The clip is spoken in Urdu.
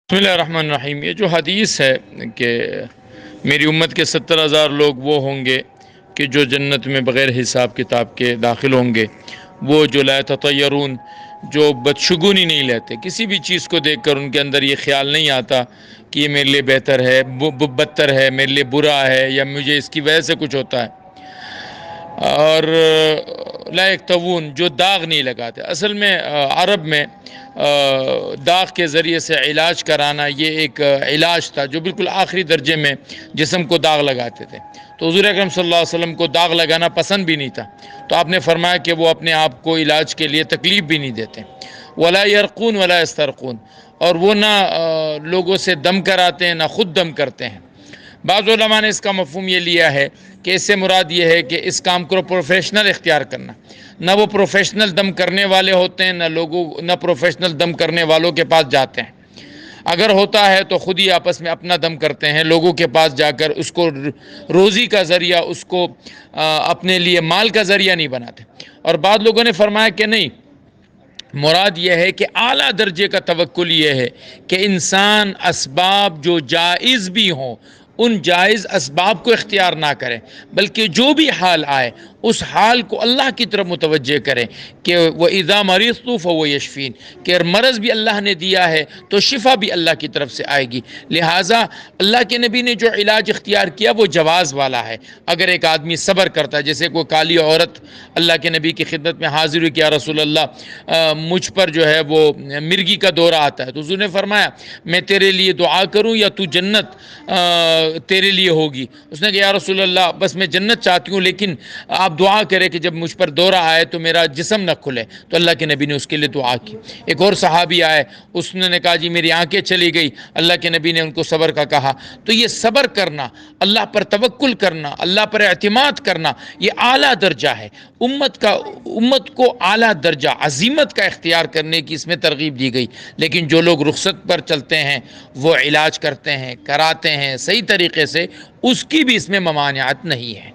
بسم اللہ الرحمن الرحیم۔ یہ جو حدیث ہے کہ میری امت کے 70,000 لوگ وہ ہوں گے کہ جو جنت میں بغیر حساب کتاب کے داخل ہوں گے، وہ جو لا تطیرون، جو بدشگونی نہیں لیتے، کسی بھی چیز کو دیکھ کر ان کے اندر یہ خیال نہیں آتا کہ یہ میرے لیے بہتر ہے، بدتر ہے، میرے لیے برا ہے، یا مجھے اس کی وجہ سے کچھ ہوتا ہے۔ اور لا یکتوون، جو داغ نہیں لگاتے۔ اصل میں عرب میں داغ کے ذریعے سے علاج کرانا یہ ایک علاج تھا جو بالکل آخری درجے میں جسم کو داغ لگاتے تھے۔ تو حضور اکرم صلی اللہ علیہ وسلم کو داغ لگانا پسند بھی نہیں تھا، تو آپ نے فرمایا کہ وہ اپنے آپ کو علاج کے لیے تکلیف بھی نہیں دیتے۔ ولا یرقون ولا یسترقون، اور وہ نہ لوگوں سے دم کراتے ہیں نہ خود دم کرتے ہیں۔ بعض علماء نے اس کا مفہوم یہ لیا ہے کہ اس سے مراد یہ ہے کہ اس کام کو پروفیشنل اختیار کرنا، نہ وہ پروفیشنل دم کرنے والے ہوتے ہیں، نہ پروفیشنل دم کرنے والوں کے پاس جاتے ہیں۔ اگر ہوتا ہے تو خود ہی آپس میں اپنا دم کرتے ہیں، لوگوں کے پاس جا کر اس کو روزی کا ذریعہ، اس کو اپنے لیے مال کا ذریعہ نہیں بناتے۔ اور بعض لوگوں نے فرمایا کہ نہیں، مراد یہ ہے کہ اعلیٰ درجے کا توکل یہ ہے کہ انسان اسباب جو جائز بھی ہوں ان جائز اسباب کو اختیار نہ کرے، بلکہ جو بھی حال آئے اس حال کو اللہ کی طرف متوجہ کریں کہ وَإِذَا مَرِضْتُ فَهُوَ يَشْفِينِ، کہ مرض بھی اللہ نے دیا ہے تو شفا بھی اللہ کی طرف سے آئے گی۔ لہٰذا اللہ کے نبی نے جو علاج اختیار کیا وہ جواز والا ہے۔ اگر ایک آدمی صبر کرتا ہے، جیسے کوئی کالی عورت اللہ کے نبی کی خدمت میں حاضر ہوئی کہ یا رسول اللہ مجھ پر جو ہے وہ مرگی کا دورہ آتا ہے، تو حضور نے فرمایا میں تیرے لیے دعا کروں یا تو جنت تیرے لیے ہوگی؟ اس نے کہا یا رسول اللہ بس میں جنت چاہتی ہوں، لیکن آپ دعا کریں کہ جب مجھ پر دورہ آئے تو میرا جسم نہ کھلے۔ تو اللہ کے نبی نے اس کے لیے دعا کی۔ ایک اور صحابی آئے، اس نے کہا جی میری آنکھیں چلی گئی، اللہ کے نبی نے ان کو صبر کا کہا۔ تو یہ صبر کرنا، اللہ پر توکل کرنا، اللہ پر اعتماد کرنا، یہ اعلیٰ درجہ ہے۔ امت کو اعلیٰ درجہ عزیمت کا اختیار کرنے کی اس میں ترغیب دی گئی۔ لیکن جو لوگ رخصت پر چلتے ہیں، وہ علاج کرتے ہیں، کراتے ہیں صحیح طریقے سے، اس کی بھی اس میں ممانعت نہیں ہے۔